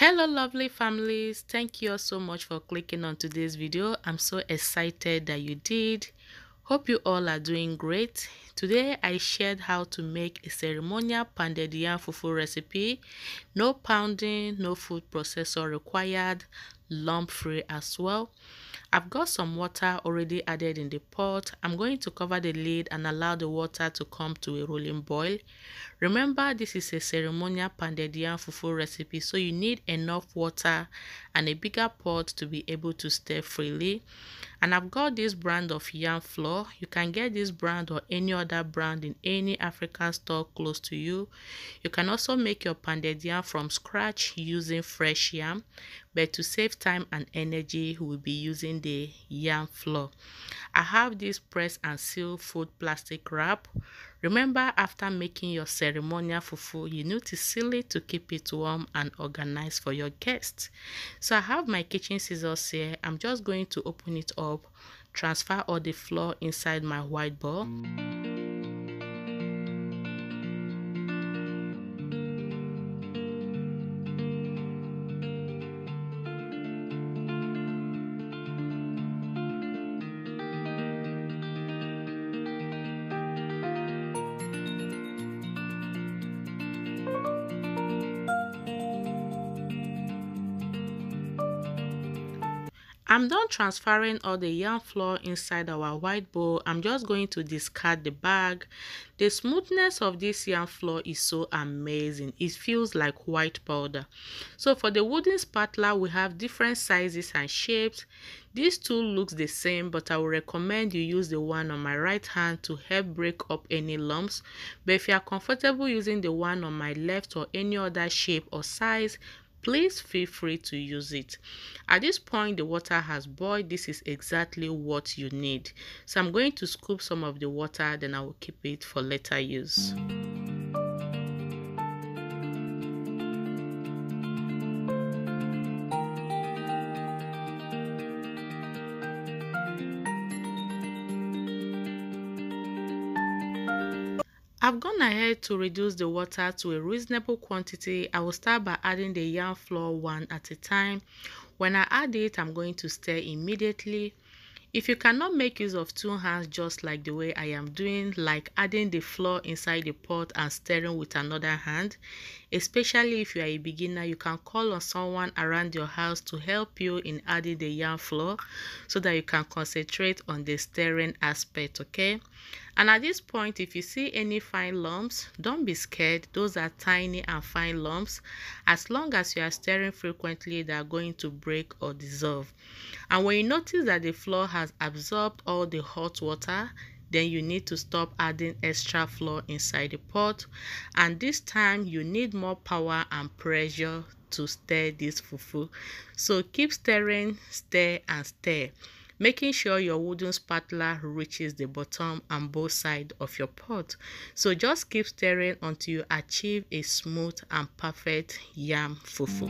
Hello lovely families, thank you all so much for clicking on today's video. I'm so excited that you did. Hope you all are doing great. Today I shared how to make a ceremonial pounded yam fufu recipe. No pounding, no food processor required, lump free as well. I've got some water already added in the pot. I'm going to cover the lid and allow the water to come to a rolling boil. Remember, this is a ceremonial pounded yam fufu recipe, so you need enough water and a bigger pot to be able to stir freely. And I've got this brand of yam flour. You can get this brand or any other brand in any African store close to you. You can also make your pounded yam from scratch using fresh yam, but to save time and energy, we'll be using the yam flour. I have this press and seal food plastic wrap. Remember, after making your ceremonial fufu, you need to seal it to keep it warm and organized for your guests. So I have my kitchen scissors here. I'm just going to open it up, transfer all the flour inside my white bowl. I'm done transferring all the yam flour inside our white bowl. I'm just going to discard the bag. The smoothness of this yam flour is so amazing. It feels like white powder. So for the wooden spatula, we have different sizes and shapes. This tool looks the same, but I would recommend you use the one on my right hand to help break up any lumps. But if you are comfortable using the one on my left or any other shape or size, please feel free to use it. At this point, the water has boiled. This is exactly what you need. So I'm going to scoop some of the water, then I will keep it for later use. I've gone ahead to reduce the water to a reasonable quantity. I will start by adding the yam flour one at a time. When I add it, I'm going to stir immediately. If you cannot make use of two hands just like the way I am doing, like adding the flour inside the pot and stirring with another hand, especially if you are a beginner, you can call on someone around your house to help you in adding the yam flour so that you can concentrate on the stirring aspect, okay? And at this point, if you see any fine lumps, don't be scared. Those are tiny and fine lumps. As long as you are stirring frequently, they are going to break or dissolve. And when you notice that the flour has absorbed all the hot water, then you need to stop adding extra flour inside the pot. And this time, you need more power and pressure to stir this fufu. So keep stirring, stir and stir, making sure your wooden spatula reaches the bottom and both sides of your pot. So just keep stirring until you achieve a smooth and perfect yam fufu.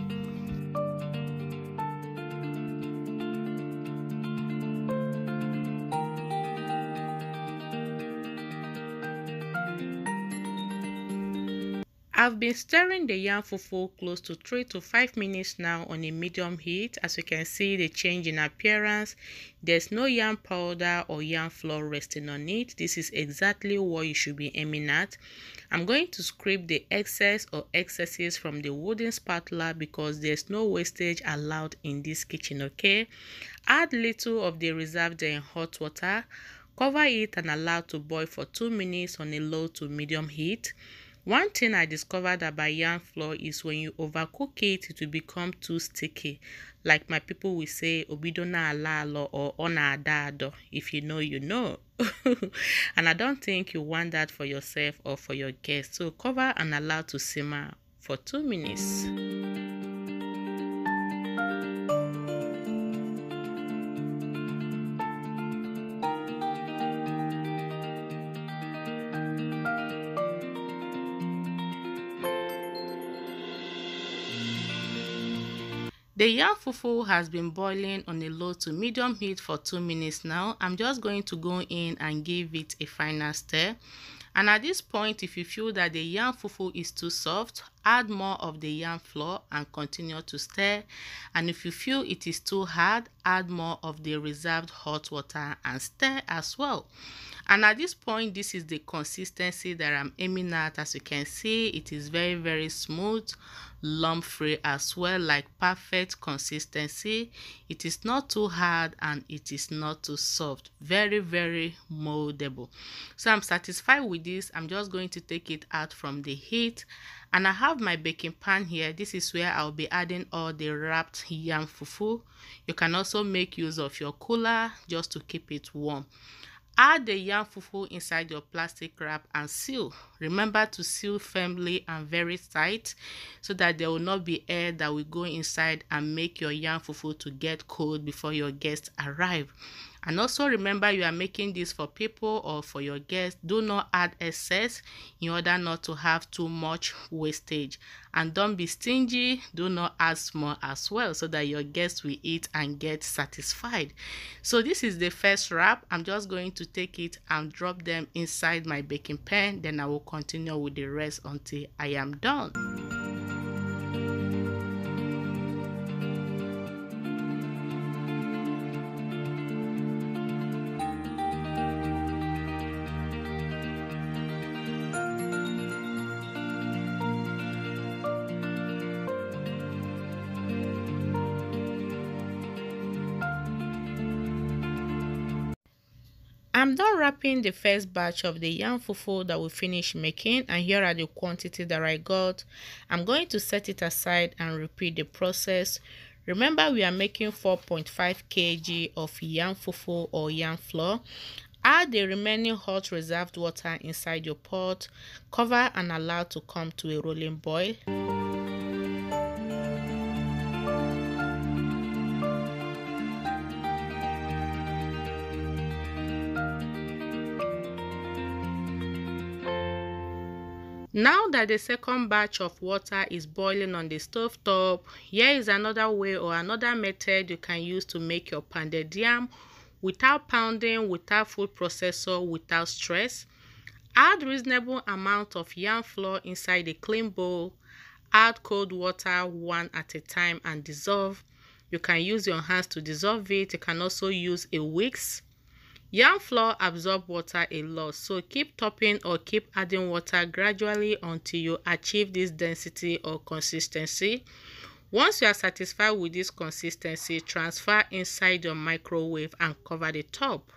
I've been stirring the yam fufu close to 3 to 5 minutes now on a medium heat. As you can see, the change in appearance. There's no yam powder or yam flour resting on it. This is exactly what you should be aiming at. I'm going to scrape the excess or excesses from the wooden spatula because there's no wastage allowed in this kitchen, okay? Add little of the reserved in hot water. Cover it and allow to boil for 2 minutes on a low to medium heat. One thing I discovered about yam flour is when you overcook it, it will become too sticky. Like my people will say, obidona alalo or ona adado. If you know, you know. And I don't think you want that for yourself or for your guests. So cover and allow to simmer for 2 minutes. The yam fufu has been boiling on a low to medium heat for 2 minutes now. I'm just going to go in and give it a final stir. And at this point, if you feel that the yam fufu is too soft, add more of the yam flour and continue to stir. And if you feel it is too hard, add more of the reserved hot water and stir as well. And at this point, this is the consistency that I'm aiming at. As you can see, it is very, very smooth, lump free as well, like perfect consistency. It is not too hard and it is not too soft. Very, very moldable. So I'm satisfied with this. I'm just going to take it out from the heat. And I have my baking pan here. This is where I'll be adding all the wrapped yam fufu. You can also make use of your cooler just to keep it warm. Add the yam fufu inside your plastic wrap and seal. Remember to seal firmly and very tight so that there will not be air that will go inside and make your yam fufu to get cold before your guests arrive. And also remember, you are making this for people or for your guests. Do not add excess in order not to have too much wastage. And don't be stingy. Do not add small as well so that your guests will eat and get satisfied. So this is the first wrap. I'm just going to take it and drop them inside my baking pan. Then I will continue with the rest until I am done. I'm done wrapping the first batch of the yam fufu that we finished making, and here are the quantity that I got. I'm going to set it aside and repeat the process. Remember, we are making 4.5 kg of yam fufu or yam flour. Add the remaining hot reserved water inside your pot, cover and allow to come to a rolling boil. Now that the second batch of water is boiling on the stove top, here is another way or another method you can use to make your pounded yam without pounding, without food processor, without stress. Add reasonable amount of yam flour inside a clean bowl. Add cold water one at a time and dissolve. You can use your hands to dissolve it. You can also use a whisk. Yam flour absorbs water a lot, so keep topping or keep adding water gradually until you achieve this density or consistency. Once you are satisfied with this consistency, transfer inside your microwave and cover the top.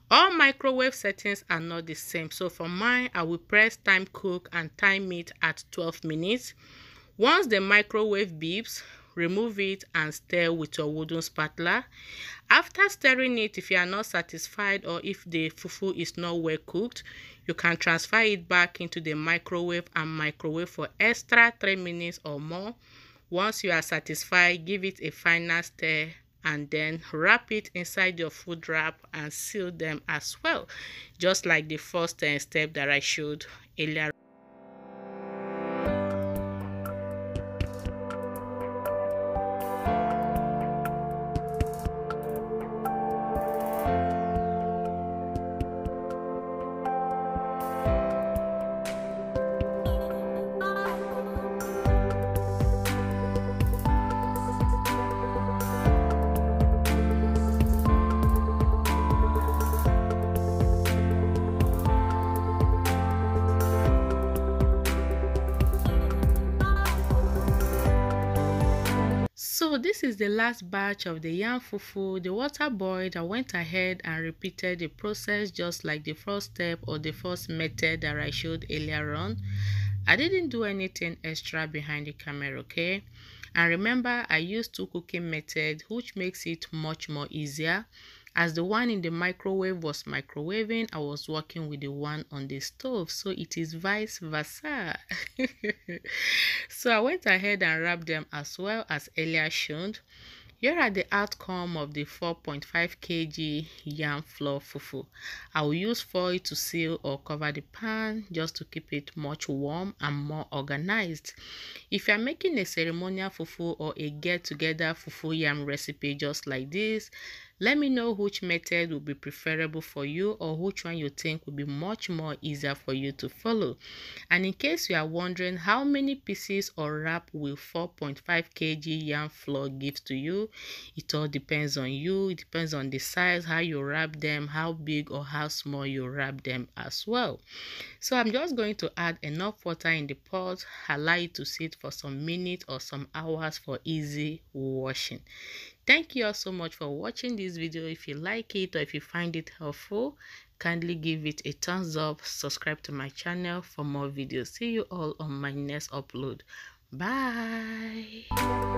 All microwave settings are not the same, so for mine, I will press time cook and time it at 12 minutes. Once the microwave beeps, remove it and stir with your wooden spatula. After stirring it, if you are not satisfied or if the fufu is not well cooked, you can transfer it back into the microwave and microwave for extra 3 minutes or more. Once you are satisfied, give it a final stir and then wrap it inside your food wrap and seal them as well, just like the first step that I showed earlier. So this is the last batch of the yam fufu. The water boiled. I went ahead and repeated the process just like the first step or the first method that I showed earlier on. I didn't do anything extra behind the camera, okay? And remember, I used 2 cooking methods, which makes it much more easier. As the one in the microwave was microwaving, I was working with the one on the stove, so it is vice versa. So I went ahead and wrapped them as well as earlier shown. Here are the outcome of the 4.5 kg yam flour fufu. I will use foil to seal or cover the pan just to keep it much warm and more organized. If you are making a ceremonial fufu or a get-together fufu yam recipe just like this, Let me know which method will be preferable for you or which one you think will be much more easier for you to follow. And in case you are wondering how many pieces or wrap will 4.5 kg yam flour give to you, it all depends on you. It depends on the size, how you wrap them, how big or how small you wrap them as well. So I'm just going to add enough water in the pot, allow it to sit for some minutes or some hours for easy washing. Thank you all so much for watching this video. If you like it or if you find it helpful, kindly give it a thumbs up, subscribe to my channel for more videos. See you all on my next upload. Bye.